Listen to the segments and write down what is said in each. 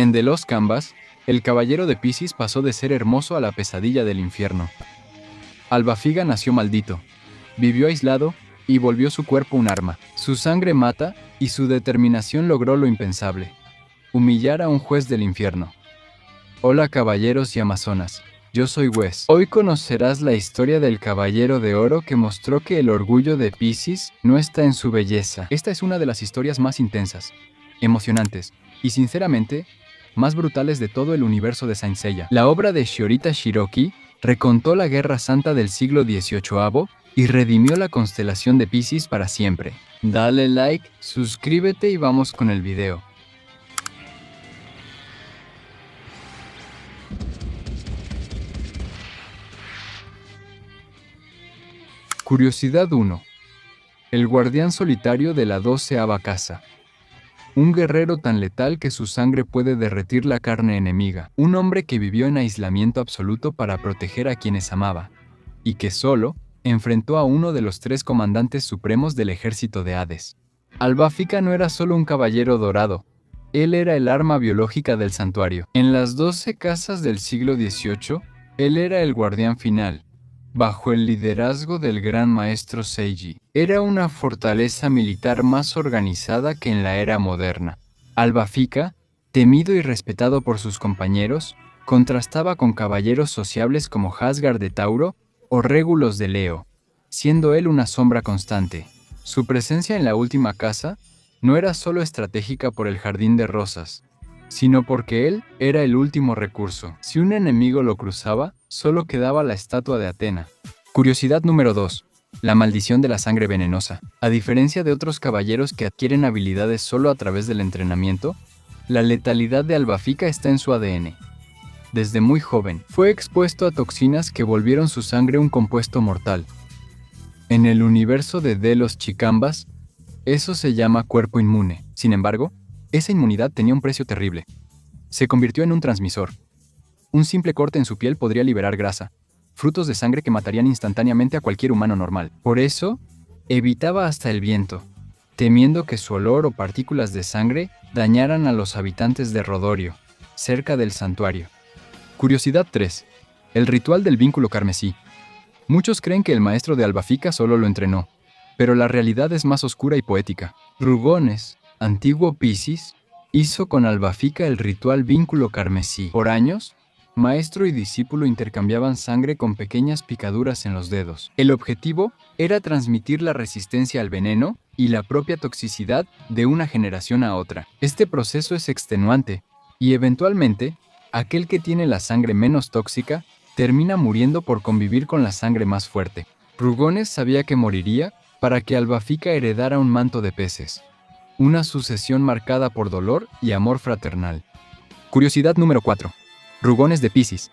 En The Lost Canvas, el caballero de Piscis pasó de ser hermoso a la pesadilla del infierno. Albafiga nació maldito, vivió aislado y volvió su cuerpo un arma. Su sangre mata y su determinación logró lo impensable: humillar a un juez del infierno. Hola caballeros y amazonas, yo soy Wes. Hoy conocerás la historia del caballero de oro que mostró que el orgullo de Piscis no está en su belleza. Esta es una de las historias más intensas, emocionantes y sinceramente más brutales de todo el universo de Saint Seiya. La obra de Shiorita Shiroki recontó la Guerra Santa del siglo XVIII y redimió la constelación de Piscis para siempre. Dale like, suscríbete y vamos con el video. Curiosidad 1. El guardián solitario de la 12ª casa. Un guerrero tan letal que su sangre puede derretir la carne enemiga. Un hombre que vivió en aislamiento absoluto para proteger a quienes amaba, y que solo enfrentó a uno de los 3 comandantes supremos del ejército de Hades. Albafica no era solo un caballero dorado, él era el arma biológica del santuario. En las 12 casas del siglo XVIII, él era el guardián final, bajo el liderazgo del gran maestro Seiji. Era una fortaleza militar más organizada que en la era moderna. Albafica, temido y respetado por sus compañeros, contrastaba con caballeros sociables como Asgard de Tauro o Regulus de Leo, siendo él una sombra constante. Su presencia en la última casa no era solo estratégica por el jardín de rosas, sino porque él era el último recurso. Si un enemigo lo cruzaba, solo quedaba la estatua de Atena. Curiosidad número 2. La maldición de la sangre venenosa. A diferencia de otros caballeros que adquieren habilidades solo a través del entrenamiento, la letalidad de Albafica está en su ADN. Desde muy joven, fue expuesto a toxinas que volvieron su sangre un compuesto mortal. En el universo de Delos Chicambas, eso se llama cuerpo inmune. Sin embargo, esa inmunidad tenía un precio terrible. Se convirtió en un transmisor. Un simple corte en su piel podría liberar grasa, frutos de sangre que matarían instantáneamente a cualquier humano normal. Por eso, evitaba hasta el viento, temiendo que su olor o partículas de sangre dañaran a los habitantes de Rodorio, cerca del santuario. Curiosidad 3. El ritual del vínculo carmesí. Muchos creen que el maestro de Albafica solo lo entrenó, pero la realidad es más oscura y poética. Rugones, antiguo Piscis, hizo con Albafica el ritual vínculo carmesí. Por años, maestro y discípulo intercambiaban sangre con pequeñas picaduras en los dedos. El objetivo era transmitir la resistencia al veneno y la propia toxicidad de una generación a otra. Este proceso es extenuante y eventualmente, aquel que tiene la sangre menos tóxica termina muriendo por convivir con la sangre más fuerte. Rugones sabía que moriría para que Albafica heredara un manto de peces. Una sucesión marcada por dolor y amor fraternal. Curiosidad número 4. Rugones de Piscis.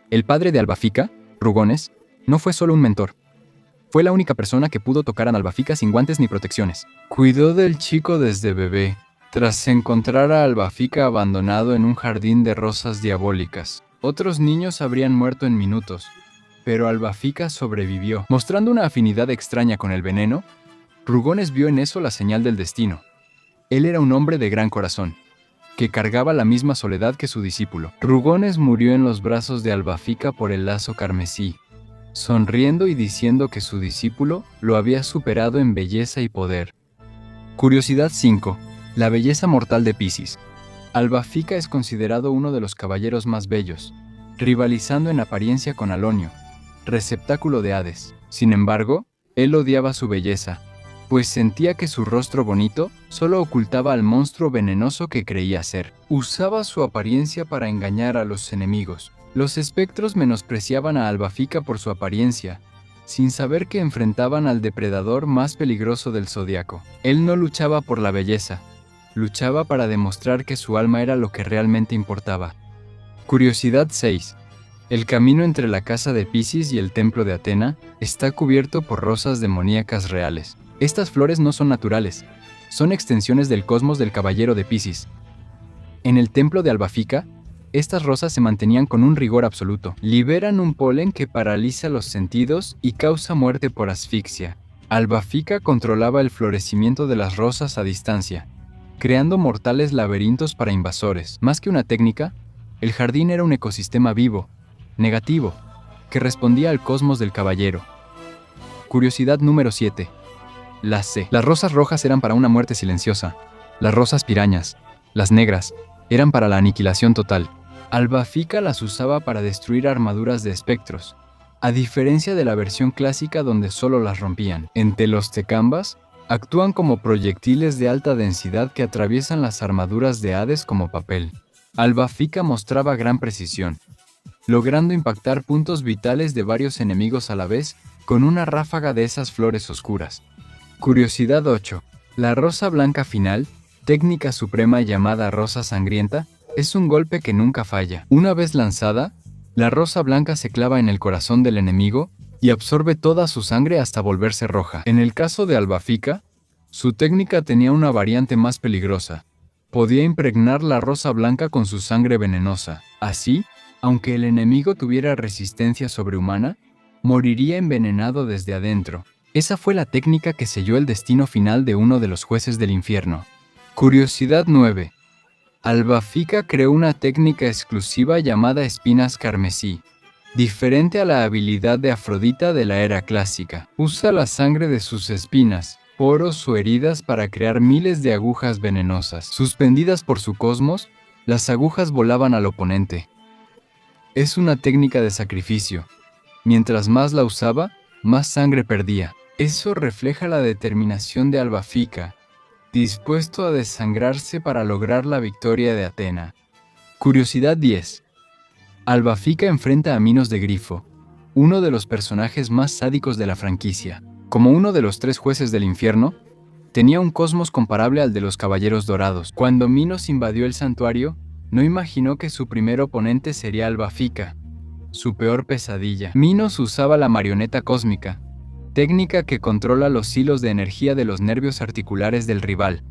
El padre de Albafica, Rugones, no fue solo un mentor. Fue la única persona que pudo tocar a Albafica sin guantes ni protecciones. Cuidó del chico desde bebé, tras encontrar a Albafica abandonado en un jardín de rosas diabólicas. Otros niños habrían muerto en minutos, pero Albafica sobrevivió. Mostrando una afinidad extraña con el veneno, Rugones vio en eso la señal del destino. Él era un hombre de gran corazón, que cargaba la misma soledad que su discípulo. Rugones murió en los brazos de Albafica por el lazo carmesí, sonriendo y diciendo que su discípulo lo había superado en belleza y poder. Curiosidad 5. La belleza mortal de Piscis. Albafica es considerado uno de los caballeros más bellos, rivalizando en apariencia con Alonio, receptáculo de Hades. Sin embargo, él odiaba su belleza, pues sentía que su rostro bonito solo ocultaba al monstruo venenoso que creía ser. Usaba su apariencia para engañar a los enemigos. Los espectros menospreciaban a Albafica por su apariencia, sin saber que enfrentaban al depredador más peligroso del zodiaco. Él no luchaba por la belleza, luchaba para demostrar que su alma era lo que realmente importaba. Curiosidad 6. El camino entre la casa de Piscis y el templo de Atena está cubierto por rosas demoníacas reales. Estas flores no son naturales, son extensiones del cosmos del caballero de Piscis. En el templo de Albafica, estas rosas se mantenían con un rigor absoluto. Liberan un polen que paraliza los sentidos y causa muerte por asfixia. Albafica controlaba el florecimiento de las rosas a distancia, creando mortales laberintos para invasores. Más que una técnica, el jardín era un ecosistema vivo, negativo, que respondía al cosmos del caballero. Curiosidad número 7. Las C. Las rosas rojas eran para una muerte silenciosa. Las rosas pirañas, las negras, eran para la aniquilación total. Albafica las usaba para destruir armaduras de espectros, a diferencia de la versión clásica donde solo las rompían. En Telostecambas, actúan como proyectiles de alta densidad que atraviesan las armaduras de Hades como papel. Albafica mostraba gran precisión, logrando impactar puntos vitales de varios enemigos a la vez con una ráfaga de esas flores oscuras. Curiosidad 8. La rosa blanca final, técnica suprema llamada rosa sangrienta, es un golpe que nunca falla. Una vez lanzada, la rosa blanca se clava en el corazón del enemigo y absorbe toda su sangre hasta volverse roja. En el caso de Albafica, su técnica tenía una variante más peligrosa. Podía impregnar la rosa blanca con su sangre venenosa. Así, aunque el enemigo tuviera resistencia sobrehumana, moriría envenenado desde adentro. Esa fue la técnica que selló el destino final de uno de los jueces del infierno. Curiosidad 9. Albafica creó una técnica exclusiva llamada espinas carmesí, diferente a la habilidad de Afrodita de la era clásica. Usa la sangre de sus espinas, poros o heridas para crear miles de agujas venenosas. Suspendidas por su cosmos, las agujas volaban al oponente. Es una técnica de sacrificio. Mientras más la usaba, más sangre perdía. Eso refleja la determinación de Albafica, dispuesto a desangrarse para lograr la victoria de Atena. Curiosidad 10. Albafica enfrenta a Minos de Grifo, uno de los personajes más sádicos de la franquicia. Como uno de los 3 jueces del infierno, tenía un cosmos comparable al de los Caballeros Dorados. Cuando Minos invadió el santuario, no imaginó que su primer oponente sería Albafica, su peor pesadilla. Minos usaba la marioneta cósmica, técnica que controla los hilos de energía de los nervios articulares del rival,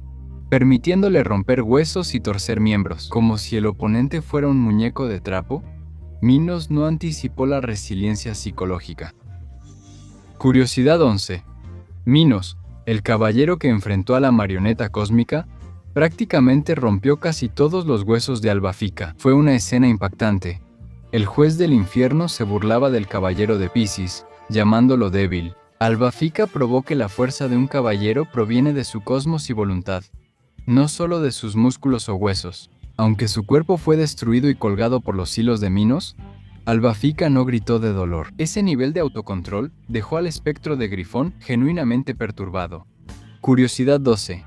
permitiéndole romper huesos y torcer miembros. Como si el oponente fuera un muñeco de trapo, Minos no anticipó la resiliencia psicológica. Curiosidad 11. Minos, el caballero que enfrentó a la marioneta cósmica, prácticamente rompió casi todos los huesos de Albafica. Fue una escena impactante. El juez del infierno se burlaba del caballero de Piscis, llamándolo débil. Albafica probó que la fuerza de un caballero proviene de su cosmos y voluntad, no solo de sus músculos o huesos. Aunque su cuerpo fue destruido y colgado por los hilos de Minos, Albafica no gritó de dolor. Ese nivel de autocontrol dejó al espectro de Grifón genuinamente perturbado. Curiosidad 12.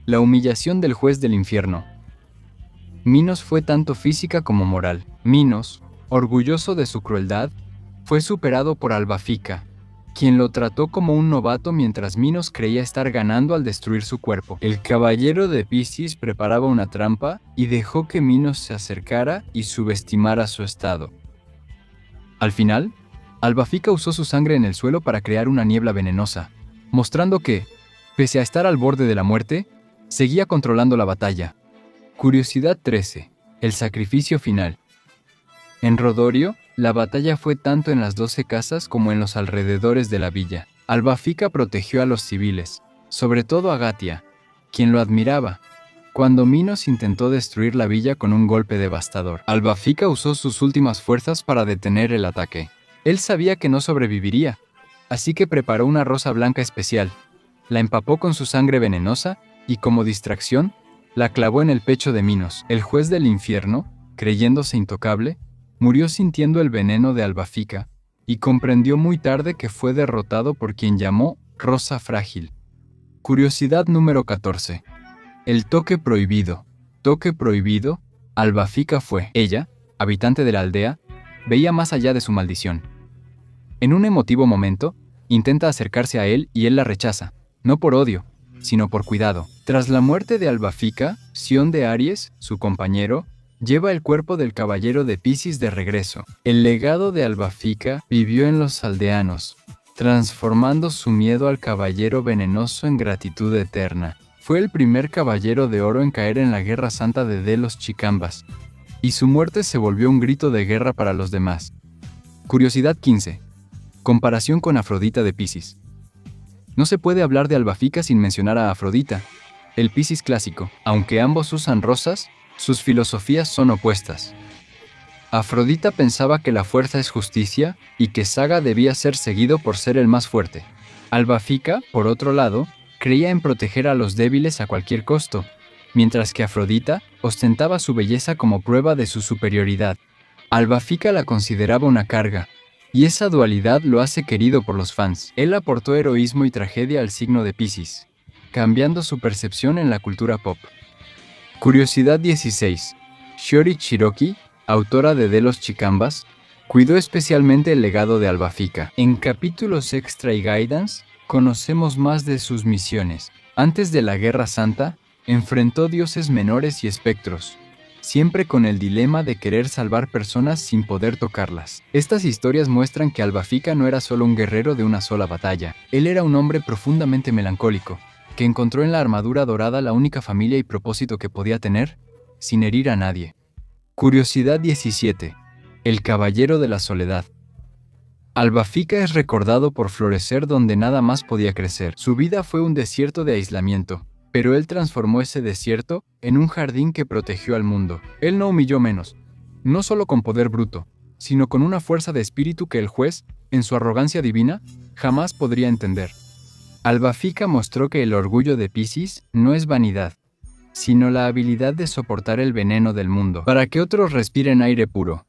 La humillación del juez del infierno. Minos fue tanto física como moral. Minos, orgulloso de su crueldad, fue superado por Albafica, quien lo trató como un novato mientras Minos creía estar ganando al destruir su cuerpo. El caballero de Piscis preparaba una trampa y dejó que Minos se acercara y subestimara su estado. Al final, Albafica usó su sangre en el suelo para crear una niebla venenosa, mostrando que, pese a estar al borde de la muerte, seguía controlando la batalla. Curiosidad 13. El sacrificio final. En Rodorio, la batalla fue tanto en las 12 casas como en los alrededores de la villa. Albafica protegió a los civiles, sobre todo a Gatia, quien lo admiraba, cuando Minos intentó destruir la villa con un golpe devastador. Albafica usó sus últimas fuerzas para detener el ataque. Él sabía que no sobreviviría, así que preparó una rosa blanca especial, la empapó con su sangre venenosa y, como distracción, la clavó en el pecho de Minos. El juez del infierno, creyéndose intocable, murió sintiendo el veneno de Albafica y comprendió muy tarde que fue derrotado por quien llamó Rosa Frágil. Curiosidad número 14. El toque prohibido. Toque prohibido, Albafica fue. Ella, habitante de la aldea, veía más allá de su maldición. En un emotivo momento, intenta acercarse a él y él la rechaza, no por odio, sino por cuidado. Tras la muerte de Albafica, Sión de Aries, su compañero, lleva el cuerpo del caballero de Piscis de regreso. El legado de Albafica vivió en los aldeanos, transformando su miedo al caballero venenoso en gratitud eterna. Fue el primer caballero de oro en caer en la guerra santa de Delos Chicambas, y su muerte se volvió un grito de guerra para los demás. Curiosidad 15. Comparación con Afrodita de Piscis. No se puede hablar de Albafica sin mencionar a Afrodita, el Piscis clásico. Aunque ambos usan rosas, sus filosofías son opuestas. Afrodita pensaba que la fuerza es justicia y que Saga debía ser seguido por ser el más fuerte. Albafica, por otro lado, creía en proteger a los débiles a cualquier costo, mientras que Afrodita ostentaba su belleza como prueba de su superioridad. Albafica la consideraba una carga, y esa dualidad lo hace querido por los fans. Él aportó heroísmo y tragedia al signo de Piscis, cambiando su percepción en la cultura pop. Curiosidad 16. Shiori Chiroki, autora de Delos Chicambas, cuidó especialmente el legado de Albafica. En capítulos extra y guidance, conocemos más de sus misiones. Antes de la Guerra Santa, enfrentó dioses menores y espectros, siempre con el dilema de querer salvar personas sin poder tocarlas. Estas historias muestran que Albafica no era solo un guerrero de una sola batalla. Él era un hombre profundamente melancólico, que encontró en la armadura dorada la única familia y propósito que podía tener, sin herir a nadie. Curiosidad 17. El Caballero de la Soledad. Albafica es recordado por florecer donde nada más podía crecer. Su vida fue un desierto de aislamiento, pero él transformó ese desierto en un jardín que protegió al mundo. Él no humilló menos, no solo con poder bruto, sino con una fuerza de espíritu que el juez, en su arrogancia divina, jamás podría entender. Albafica mostró que el orgullo de Piscis no es vanidad, sino la habilidad de soportar el veneno del mundo, para que otros respiren aire puro.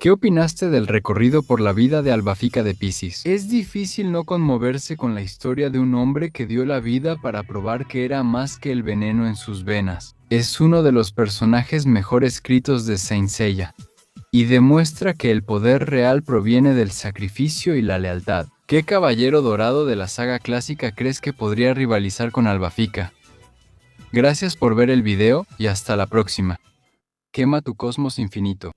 ¿Qué opinaste del recorrido por la vida de Albafica de Piscis? Es difícil no conmoverse con la historia de un hombre que dio la vida para probar que era más que el veneno en sus venas. Es uno de los personajes mejor escritos de Saint Seiya, y demuestra que el poder real proviene del sacrificio y la lealtad. ¿Qué caballero dorado de la saga clásica crees que podría rivalizar con Albafica? Gracias por ver el video y hasta la próxima. Quema tu cosmos infinito.